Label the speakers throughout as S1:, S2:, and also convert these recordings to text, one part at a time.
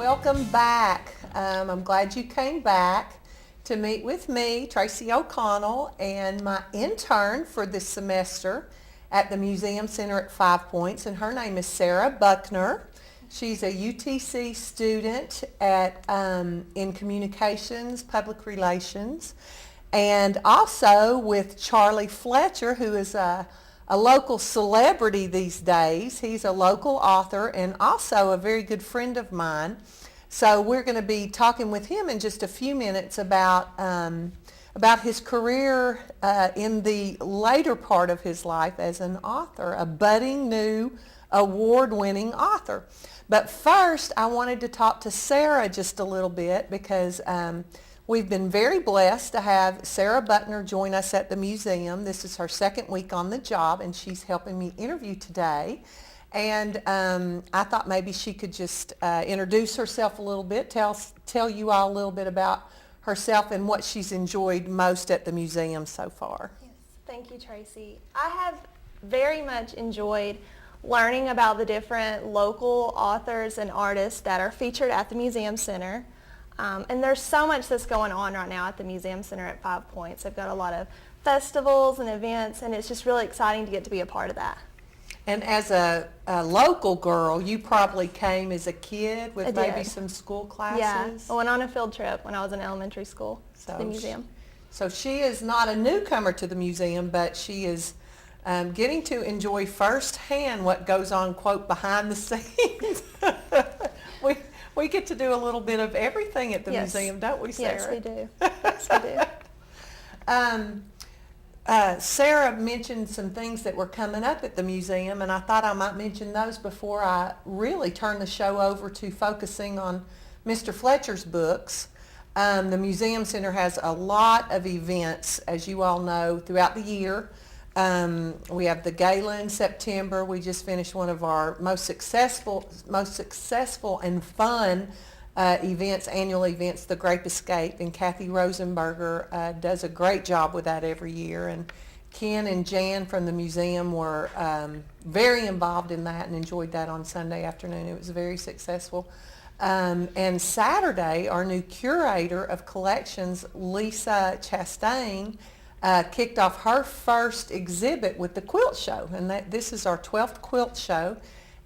S1: welcome back. I'm glad you came back to meet with me, Tracy O'Connell, and my intern for this semester at the Museum Center at 5 Points, and her name is Sarah Buckner. She's a UTC student at in communications, public relations, and also with Charlie Fletcher, who is a local celebrity these days. He's a local author and also a very good friend of mine. So we're going to be talking with him in just a few minutes about his career in the later part of his life as an author, a budding new award-winning author. But first, I wanted to talk to Sarah just a little bit because we've been very blessed to have Sarah Buckner join us at the museum. This is her second week on the job, and she's helping me interview today. And I thought maybe she could just introduce herself a little bit, tell you all a little bit about herself and what she's enjoyed most at the museum so far.
S2: Yes, thank you, Tracy. I have very much enjoyed learning about the different local authors and artists that are featured at the Museum Center. And there's so much that's going on right now at the Museum Center at 5 Points. They've got a lot of festivals and events, and it's just really exciting to get to be a part of that.
S1: And as a local girl, you probably came as a kid with maybe some school classes?
S2: Yeah, I went on a field trip when I was in elementary school to the museum.
S1: So she is not a newcomer to the museum, but she is getting to enjoy firsthand what goes on, quote, behind the scenes. We get to do a little bit of everything at the museum, don't we, Sarah?
S2: Yes, we do. Yes, we do.
S1: Sarah mentioned some things that were coming up at the museum, and I thought I might mention those before I really turn the show over to focusing on Mr. Fletcher's books. The Museum Center has a lot of events, as you all know, throughout the year. We have the gala in September. We just finished one of our most successful and fun annual events, the Grape Escape, and Kathy Rosenberger does a great job with that every year. And Ken and Jan from the museum were very involved in that and enjoyed that on Sunday afternoon. It was very successful. And Saturday, our new curator of collections, Lisa Chastain, kicked off her first exhibit with the quilt show, and this is our 12th quilt show,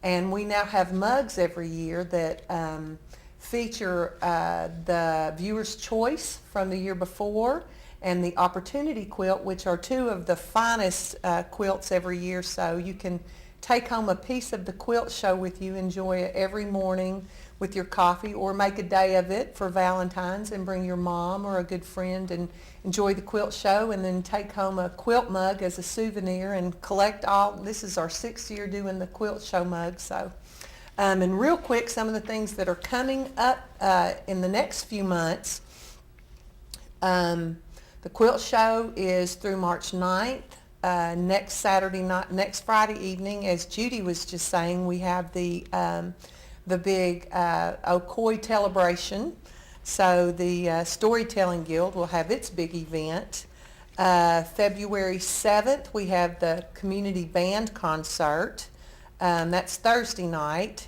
S1: and we now have mugs every year that feature the viewer's choice from the year before and the opportunity quilt, which are two of the finest quilts every year. So you can take home a piece of the quilt show with you, enjoy it every morning with your coffee, or make a day of it for Valentine's and bring your mom or a good friend and enjoy the quilt show, and then take home a quilt mug as a souvenir and collect all. This is our 6th year doing the quilt show mug. So, and real quick, some of the things that are coming up in the next few months. The quilt show is through March 9th. Next Saturday night, next Friday evening, as Judy was just saying, we have the big Ocoee celebration. So the Storytelling Guild will have its big event. February 7th, we have the community band concert. That's Thursday night.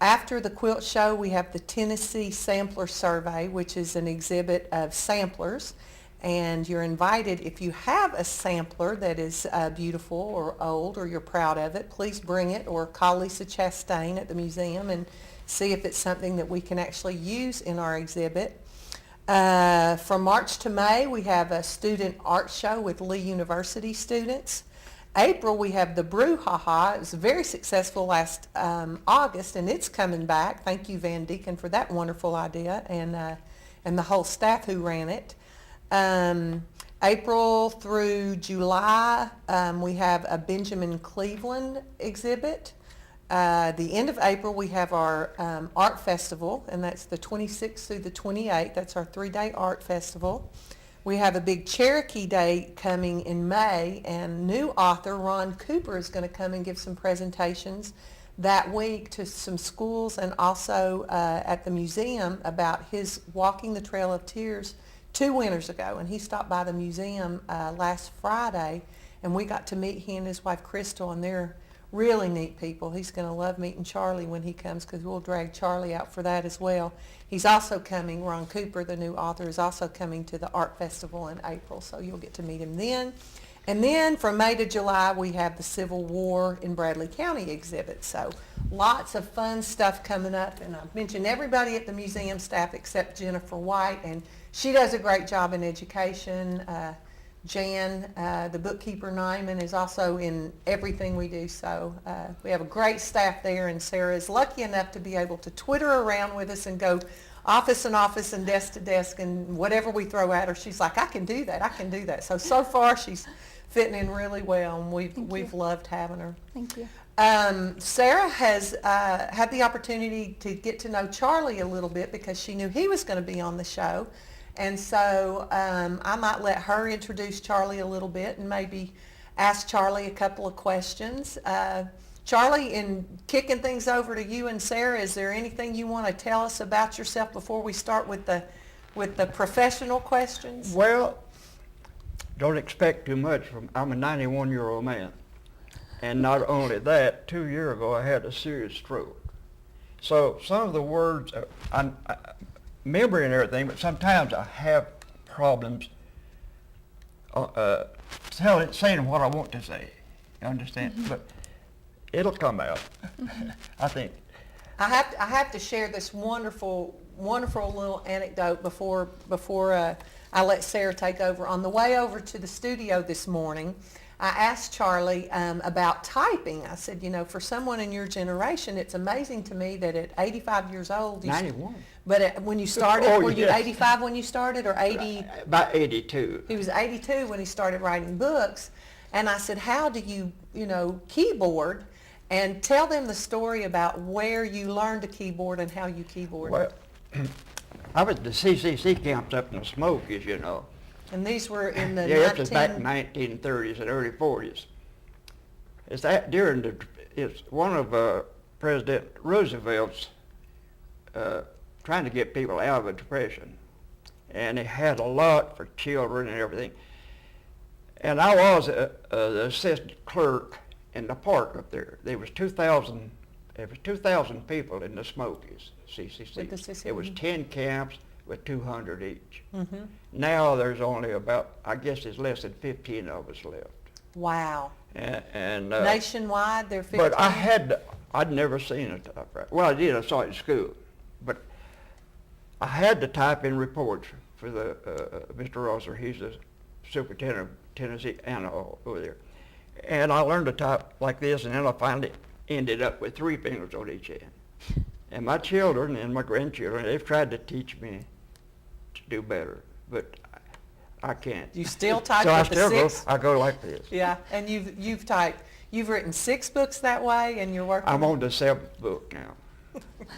S1: After the quilt show, we have the Tennessee Sampler Survey, which is an exhibit of samplers. And you're invited, if you have a sampler that is beautiful or old or you're proud of it, please bring it or call Lisa Chastain at the museum and see if it's something that we can actually use in our exhibit. From March to May, we have a student art show with Lee University students. April, we have the Brouhaha. It was very successful last August, and it's coming back. Thank you, Van Deeken, for that wonderful idea, and the whole staff who ran it. April through July, we have a Benjamin Cleveland exhibit. The end of April, we have our art festival, and that's the 26th through the 28th. That's our 3-day art festival. We have a big Cherokee Day coming in May, and new author Ron Cooper is going to come and give some presentations that week to some schools and also at the museum about his Walking the Trail of Tears 2 winters ago. And he stopped by the museum last Friday, and we got to meet he and his wife Crystal, and they're really neat people. He's going to love meeting Charlie when he comes because we'll drag Charlie out for that as well. He's also coming, Ron Cooper, the new author, is also coming to the art festival in April, so you'll get to meet him then. And then from May to July, we have the Civil War in Bradley County exhibit. So lots of fun stuff coming up. And I've mentioned everybody at the museum staff except Jennifer White, and she does a great job in education. Jan, the bookkeeper Nyman, is also in everything we do. So we have a great staff there, and Sarah is lucky enough to be able to twitter around with us and go office and office and desk to desk, and whatever we throw at her, she's like, I can do that, I can do that. So far she's fitting in really well, and we've loved having her.
S2: Thank you.
S1: Sarah has had the opportunity to get to know Charlie a little bit because she knew he was going to be on the show. And so I might let her introduce Charlie a little bit and maybe ask Charlie a couple of questions. Charlie, in kicking things over to you and Sarah, is there anything you want to tell us about yourself before we start with the professional questions?
S3: Well, don't expect too much I'm a 91-year-old man. And not only that, 2 years ago I had a serious stroke. So some of the words, I'm remembering everything, but sometimes I have problems saying what I want to say. You understand? Mm-hmm. But it'll come out, I think.
S1: I have to share this wonderful little anecdote before I let Sarah take over. On the way over to the studio this morning, I asked Charlie about typing. I said, for someone in your generation, it's amazing to me that at 85 years old,
S3: 91.
S1: But when you started, were you
S3: yes.
S1: 85 when you started, or 80?
S3: About 82.
S1: He was 82 when he started writing books. And I said, how do you, keyboard? And tell them the story about where you learned to keyboard and how you keyboard.
S3: Well, I was at the CCC camps up in the Smokies,
S1: And these were in the
S3: it was back in 1930s and early 40s. It's one of President Roosevelt's trying to get people out of a depression, and he had a lot for children and everything. And I was the assistant clerk in the park up there. There was 2,000 people in the Smokies, CCC. It was 10 camps with 200 each. Mm-hmm. Now there's only about, I guess there's less than 15 of us left.
S1: Wow.
S3: And
S1: nationwide, there are 15?
S3: But I'd never seen a typewriter. Well, I did, I saw it in school. But I had to type in reports for the Mr. Rosser. He's the superintendent of Tennessee Animal over there. And I learned to type like this, and then I finally ended up with 3 fingers on each hand. And my children and my grandchildren, they've tried to teach me to do better, but I can't.
S1: You still type
S3: so
S1: with the 6?
S3: I go like this.
S1: Yeah, and you've written 6 books that way, and you're working.
S3: I'm on the 7th book now.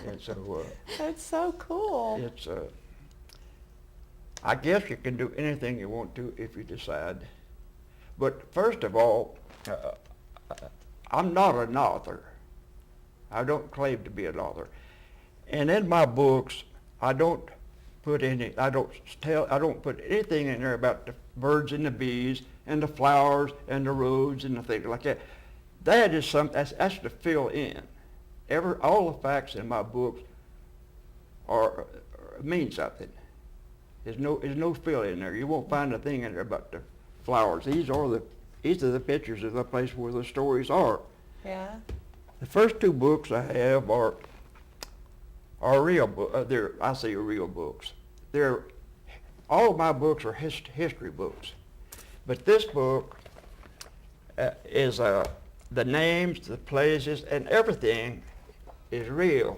S3: And so
S1: that's so cool.
S3: It's I guess you can do anything you want to if you decide. But first of all, I'm not an author. I don't claim to be an author. And in my books, I don't put anything in there about the birds and the bees and the flowers and the roads and the things like that. That is that's to fill in. All the facts in my books mean something. There's no fill in there. You won't find a thing in there about the flowers. These are the pictures of the place where the stories are.
S1: Yeah.
S3: The first 2 books I have are real books. I say real books. All of my books are history books, but this book is the names, the places, and everything is real.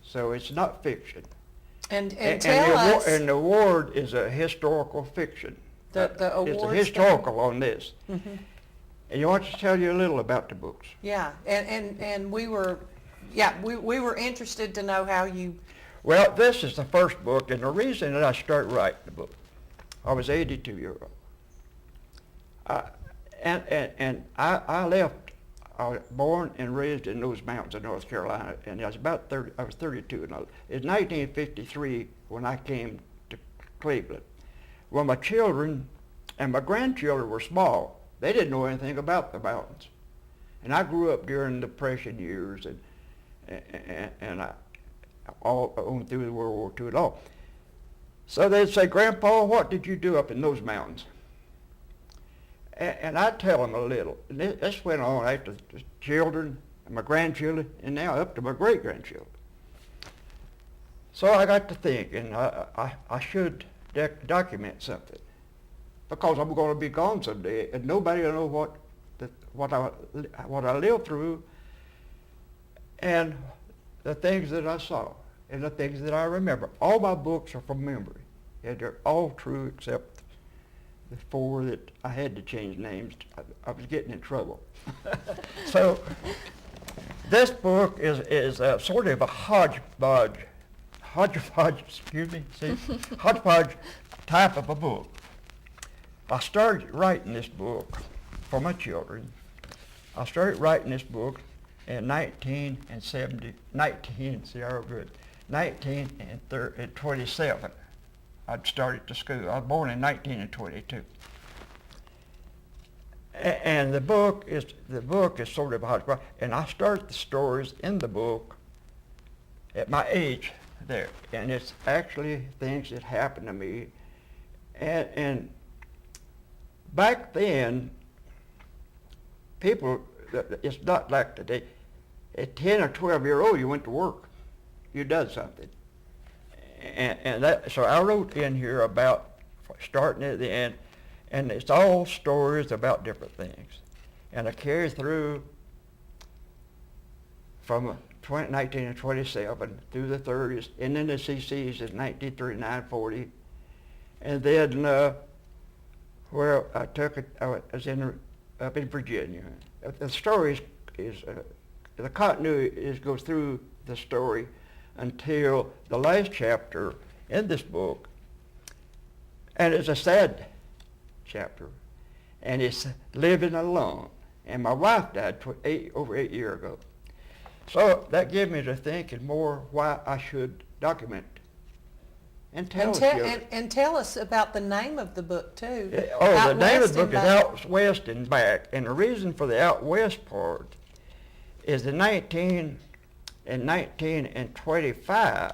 S3: So it's not fiction.
S1: And tell us.
S3: And the award is a historical fiction.
S1: The award.
S3: It's a historical on this.
S1: Mm-hmm.
S3: And you want to tell you a little about the books.
S1: Yeah, and we were interested to know how you.
S3: Well, this is the first book, and the reason that I started writing the book, I was 82 years old. I left. I was born and raised in those mountains of North Carolina, and I was 32. And it was 1953 when I came to Cleveland. Well, my children and my grandchildren were small. They didn't know anything about the mountains. And I grew up during the Depression years, and I all on through the World War II at all. So they'd say, Grandpa, what did you do up in those mountains? And I'd tell them a little. And this went on after the children, and my grandchildren, and now up to my great-grandchildren. So I got to thinking I should document something, because I'm going to be gone someday, and nobody will know what I lived through, and the things that I saw, and the things that I remember. All my books are from memory, and they're all true except the 4 that I had to change names. I was getting in trouble. So this book is sort of a hodgepodge type of a book. I started writing this book for my children. I started writing this book in 1927. I'd started to school. I was born in 1922. And the book is sort of a hodgepodge. And I start the stories in the book at my age there, and it's actually things that happened to me. And back then, people, it's not like today. At 10 or 12 year old, you went to work. You done something. So I wrote in here about starting at the end, and it's all stories about different things. And I carry through from 1927 through the 30s, and then the CCs in 1939, 40. And then where I took it, I was up in Virginia. The story is the continuity goes through the story until the last chapter in this book, and it's a sad chapter, and it's living alone. And my wife died over 8 years ago. So that gave me to thinking more why I should document and tell
S1: and tell us about the name of the book too.
S3: The name of the book is Out West and Back, and the reason for the Out West part is in 1925,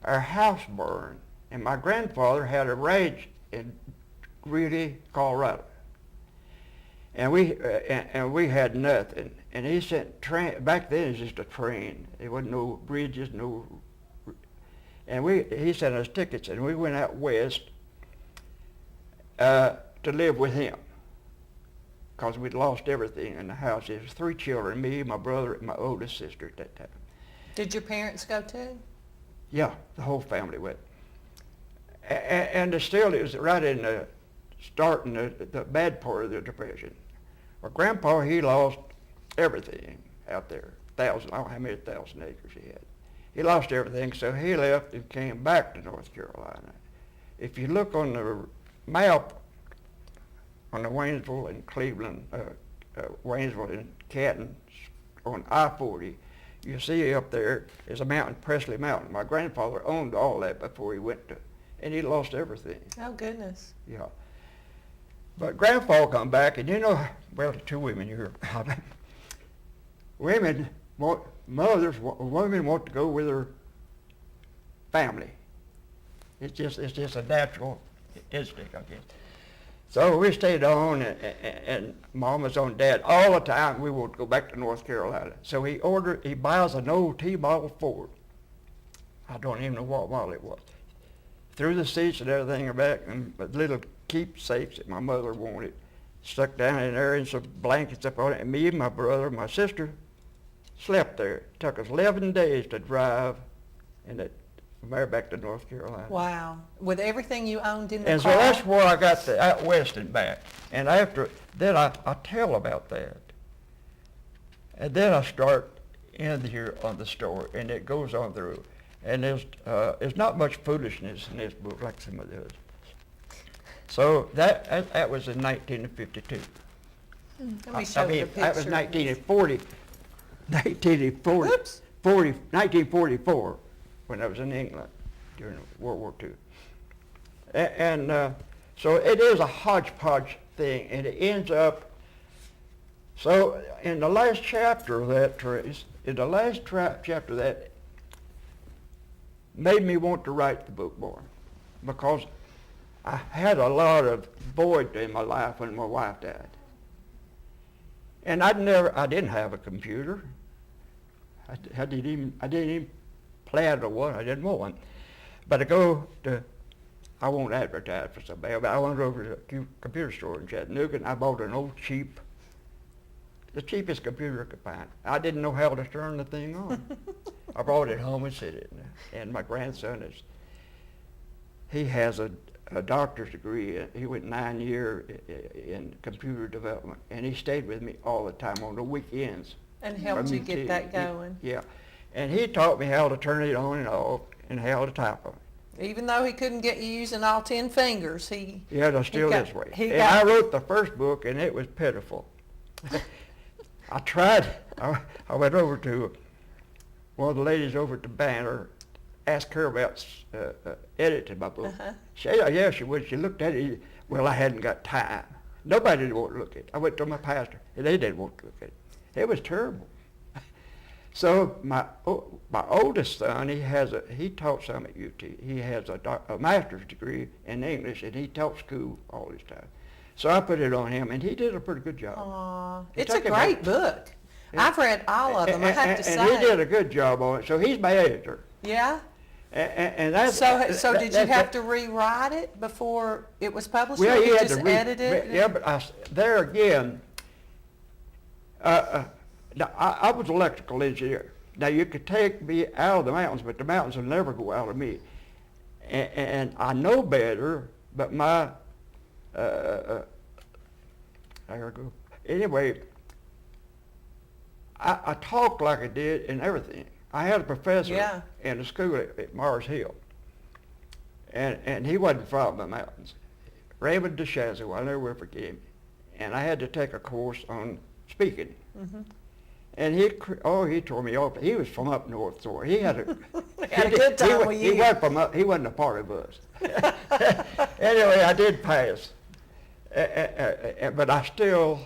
S3: our house burned, and my grandfather had a ranch in Greeley, Colorado, and we had nothing. And he sent back then it was just a train. There wasn't no bridges, and he sent us tickets, and we went out west to live with him, because we'd lost everything in the house. There was 3 children, me, my brother, and my oldest sister at that time.
S1: Did your parents go too?
S3: Yeah, the whole family went. And it was right in the starting the bad part of the Depression. Well, Grandpa, he lost everything out there. I don't know how many thousand acres he had. He lost everything, so he left and came back to North Carolina. If you look on the map on the Waynesville and Cleveland, Waynesville and Canton on I-40, you see up there is a mountain, Presley Mountain. My grandfather owned all that before he went to, and he lost everything.
S1: Oh, goodness.
S3: Yeah. But Grandpa come back, and well, 2 women here. Women want to go with their family. It's just a natural instinct, I guess. So we stayed on, and Mama's on Dad all the time. We want to go back to North Carolina. So he buys an old T-model Ford. I don't even know what model it was. Threw the seats and everything back, and little keepsakes that my mother wanted stuck down in there, and some blankets up on it. And me and my brother and my sister slept there. It took us 11 days to drive from there back to North Carolina.
S1: Wow. With everything you owned in the
S3: and
S1: car?
S3: So that's where I got the Out West and Back. And after then I tell about that. And then I start in here on the story, and it goes on through. And there's not much foolishness in this book like some of the others. So that was in 1952.
S1: Let me show you the picture.
S3: That was 1944 when I was in England during World War II. So it is a hodgepodge thing, and it ends up So in the last chapter of that, Trace, chapter of that made me want to write the book more, because I had a lot of void in my life when my wife died. And I didn't have a computer. I didn't even plan to one. I didn't want one. But I won't advertise for somebody, but I went over to the computer store in Chattanooga and I bought an old the cheapest computer I could find. I didn't know how to turn the thing on. I brought it home and set it in there. And my grandson he has a doctor's degree. He went 9 years in computer development, and he stayed with me all the time on the weekends.
S1: And helped you get that going.
S3: Yeah. And he taught me how to turn it on and off and how to type on it.
S1: Even though he couldn't get you using all 10 fingers,
S3: Yeah, that's still this way.
S1: And
S3: I wrote the first book, and it was pitiful. I tried. I went over to one of the ladies over at the Panther, asked her about editing my book. Yeah, she would. She looked at it. Well, I hadn't got time. Nobody didn't want to look at it. I went to my pastor, and they didn't want to look at it. It was terrible. So my oldest son, he taught some at UT. He has a master's degree in English, and he taught school all his time. So I put it on him, and he did a pretty good job.
S1: Aww. It's a great book. Yeah. I've read all of them, I have to say.
S3: And he did a good job on it, so he's my editor.
S1: Yeah?
S3: And that's...
S1: So did you have to rewrite it before it was published?
S3: Well,
S1: you just edited it?
S3: Yeah, but there again, now, I was an electrical engineer. Now, you could take me out of the mountains, but the mountains will never go out of me. And I know better, but my... there I go. Anyway, I talked like I did and everything. I had a professor in the school at Mars Hill, and he wasn't from the mountains. Raymond DeShazo, I'll never forget him. And I had to take a course on speaking. Mm-hmm. And he tore me off. He was from up north, so he had a,
S1: had a good time with you.
S3: He wasn't a part of us. Anyway, I did pass. But I still...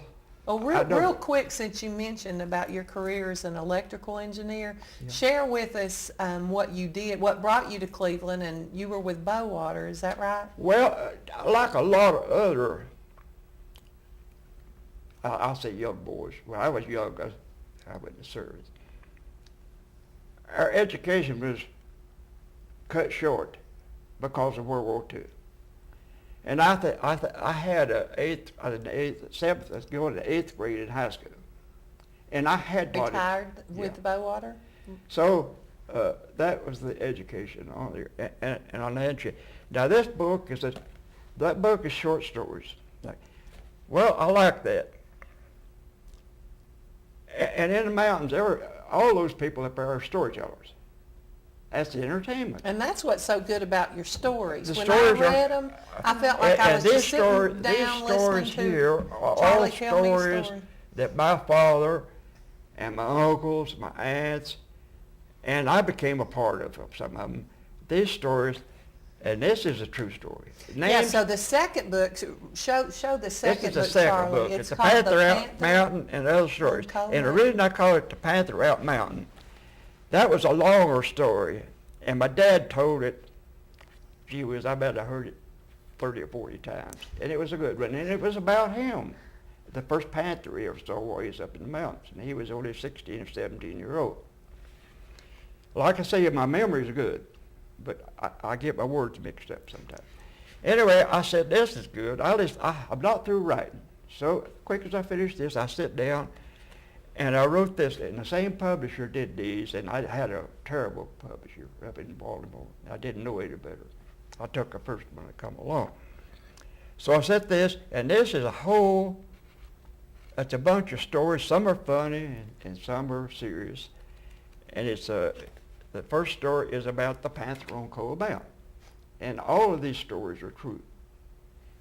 S1: Well, real quick, since you mentioned about your career as an electrical engineer, share with us what you did, what brought you to Cleveland, and you were with Bowater, is that right?
S3: Well, like a lot of other, I'll say young boys. When I was young, I went to service. Our education was cut short because of World War II. And I had going to 8th grade in high school. And I had
S1: retired with Bowater?
S3: So that was the education on there. And on the entry. Now this book that book is short stories. Well, I like that. And in the mountains, all those people up there are storytellers. That's the entertainment.
S1: And that's what's so good about your stories.
S3: The
S1: when
S3: stories
S1: I read them, I felt like I was just sitting down
S3: these stories here are
S1: Charlie
S3: all stories that my father and my uncles, my aunts, and I became a part of some of them. These stories, and this is a true story.
S1: So the second book, show the second book,
S3: This is the second
S1: Charlie.
S3: book. It's the Panther Out Mountain and other stories. And the reason I call it the Panther Out Mountain, that was a longer story, and my dad told it, gee whiz, I bet I heard it 30 or 40 times, and it was a good one, and it was about him, the first Panther he ever saw while he was up in the mountains, and he was only 16 or 17-year-old. Like I say, my memory's good, but I get my words mixed up sometimes. Anyway, I said, this is good. I'm not through writing, so quick as I finish this, I sit down, and I wrote this, and the same publisher did these, and I had a terrible publisher up in Baltimore. I didn't know any better. I took the first one that come along. So I said this, and this is it's a bunch of stories. Some are funny, and some are serious. And the first story is about the Panther on Coal Mountain. And all of these stories are true.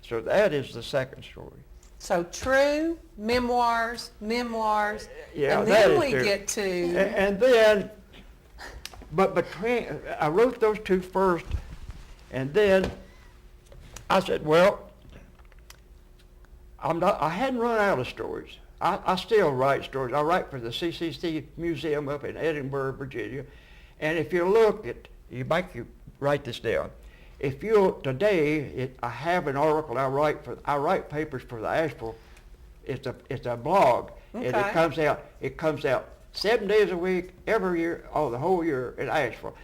S3: So that is the second story.
S1: So true, memoirs,
S3: yeah,
S1: and then we get to...
S3: And then, but between, I wrote those two first, and then I said, well, I hadn't run out of stories, I still write stories. I write for the CCSD Museum up in Edinburgh, Virginia. And if you look at, you write this down. If you, today, I have an article I write papers for the Asheville. It's a blog.
S1: Okay.
S3: And it comes out 7 days a week, every year, the whole year in Asheville.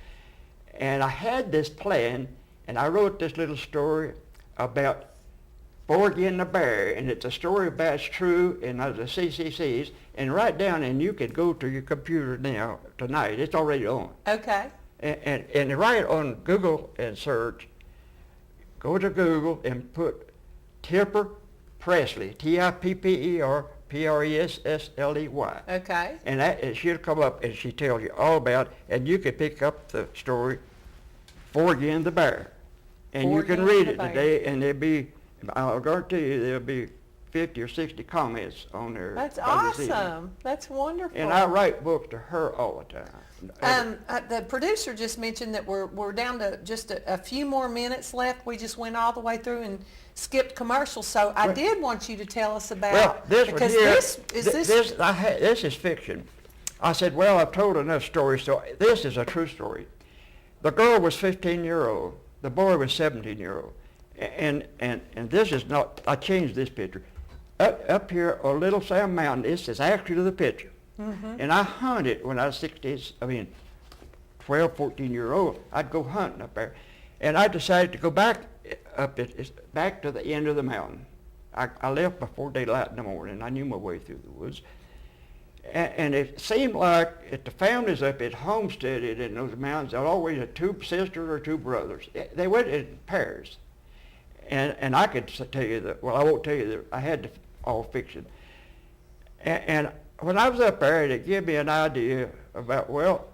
S3: And I had this plan, and I wrote this little story about Porgy and the Bear, and it's a story about it's true in the CCCs, and write down, and you can go to your computer now, tonight, it's already on.
S1: Okay.
S3: And write on Google and search, go to Google and put Tipper Presley, Tipper Pressley.
S1: Okay.
S3: And it should come up, and she tells you all about it, and you can pick up the story, Porgy and the Bear. And you
S1: Porgy
S3: can
S1: and
S3: read
S1: the
S3: it
S1: Bear.
S3: today, and I'll guarantee you there'll be 50 or 60 comments on there.
S1: That's
S3: by this evening.
S1: awesome. That's wonderful.
S3: And I write books to her all the time.
S1: The producer just mentioned that we're down to just a few more minutes left. We just went all the way through and skipped commercials. So I did want you to tell us about,
S3: Well, this one
S1: because
S3: here,
S1: this
S3: is fiction. I said, well, I've told enough stories, so this is a true story. The girl was 15-year-old. The boy was 17-year-old. And this is not, I changed this picture. Up here on Little Sam Mountain, this is actually the picture.
S1: Mm-hmm.
S3: And I hunted when I was 12, 14-year-old. I'd go hunting up there. And I decided to go back back to the end of the mountain. I left before daylight in the morning. I knew my way through the woods. And it seemed like if the families up at homesteaded in those mountains, they always had 2 sisters or 2 brothers. They went in pairs. And I could tell you that, well, I won't tell you that, I had all fiction. And when I was up there, it gave me an idea about, well,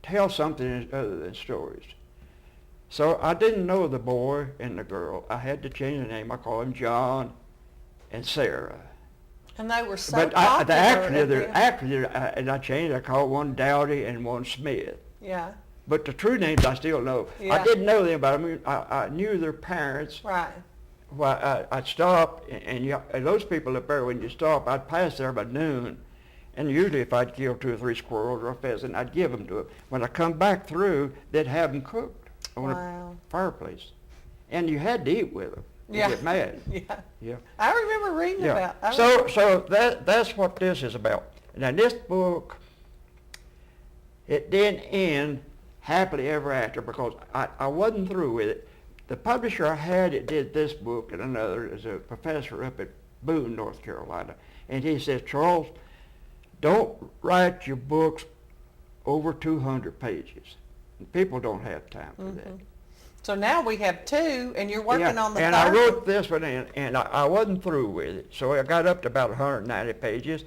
S3: tell something other than stories. So I didn't know the boy and the girl. I had to change the name. I call them John and Sarah.
S1: and they were so
S3: But
S1: popular.
S3: and I changed. I called one Dowdy and one Smith.
S1: Yeah.
S3: But the true names I still know.
S1: Yeah.
S3: I didn't know them, but I mean, I knew their parents.
S1: Right.
S3: Well, I'd stop, and those people up there, when you stop, I'd pass there by noon. And usually if I'd kill 2 or 3 squirrels or a pheasant, I'd give them to them. When I come back through, they'd have them cooked on
S1: Wow.
S3: a fireplace. And you had to eat with them. You
S1: Yeah.
S3: get mad.
S1: Yeah.
S3: Yeah.
S1: I remember reading
S3: Yeah.
S1: about.
S3: So that's what this is about. Now this book, it didn't end happily ever after because I wasn't through with it. The publisher I had that did this book and another is a professor up at Boone, North Carolina. And he says, Charles, don't write your books over 200 pages. And people don't have time for that.
S1: So now we have 2, and you're working on the
S3: and
S1: third.
S3: I wrote this one in, and I wasn't through with it. So I got up to about 190 pages,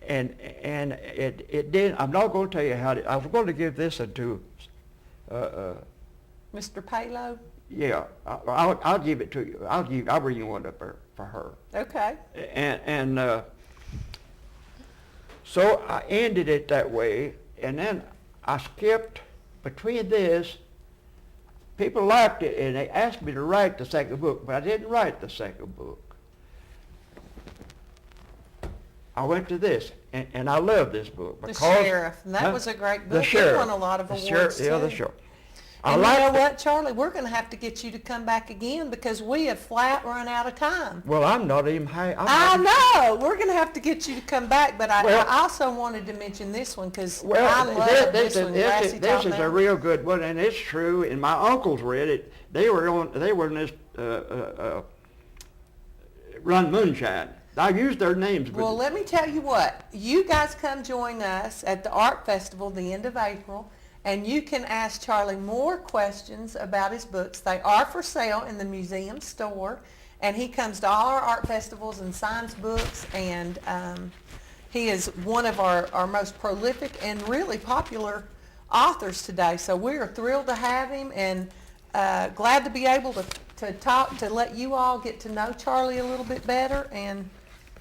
S3: and it didn't. I'm not going to tell you how. I was going to give this to.
S1: Mr. Palo.
S3: Yeah, I'll give it to you. I'll bring you one up there for her.
S1: Okay.
S3: And so I ended it that way, and then I skipped between this. People liked it, and they asked me to write the second book, but I didn't write the second book. I went to this, and I love this book.
S1: The
S3: Because,
S1: Sheriff, and that was a great book.
S3: The Sheriff.
S1: It won a lot of
S3: The
S1: awards
S3: Sheriff, yeah, the
S1: too.
S3: Sheriff.
S1: And you know
S3: liked it.
S1: what, Charlie? We're going to have to get you to come back again because we have flat run out of time.
S3: Well, I'm not even high.
S1: I know. We're going to have to get you to come back, but
S3: Well-
S1: I also wanted to mention this one because I
S3: Well,
S1: love this one, Grassy
S3: this
S1: Top
S3: is a
S1: Mountain.
S3: real good one, and it's true. And my uncles read it. They were in this Run Moonshine. I used their names. But
S1: Well, let me tell you what. You guys come join us at the Art Festival the end of April, and you can ask Charlie more questions about his books. They are for sale in the museum store, and he comes to all our art festivals and signs books, and he is one of our most prolific and really popular authors today. So we are thrilled to have him, and glad to be able to talk, to let you all get to know Charlie a little bit better, and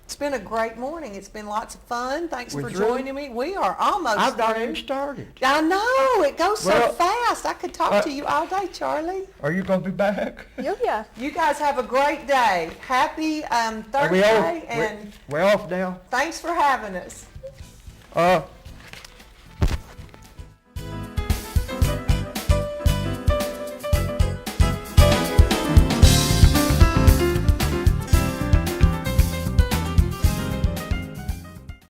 S1: It's been a great morning. It's been lots of fun. Thanks
S3: We're
S1: for
S3: through?
S1: joining me. We are almost
S3: I've not
S1: through.
S3: even started.
S1: I know, it goes so
S3: Well,
S1: fast. I could talk to you all day, Charlie.
S3: Are you going to be back?
S2: Yeah.
S1: You guys have a great day. Happy
S3: Are
S1: Thursday, and
S3: we're off now?
S1: thanks for having us.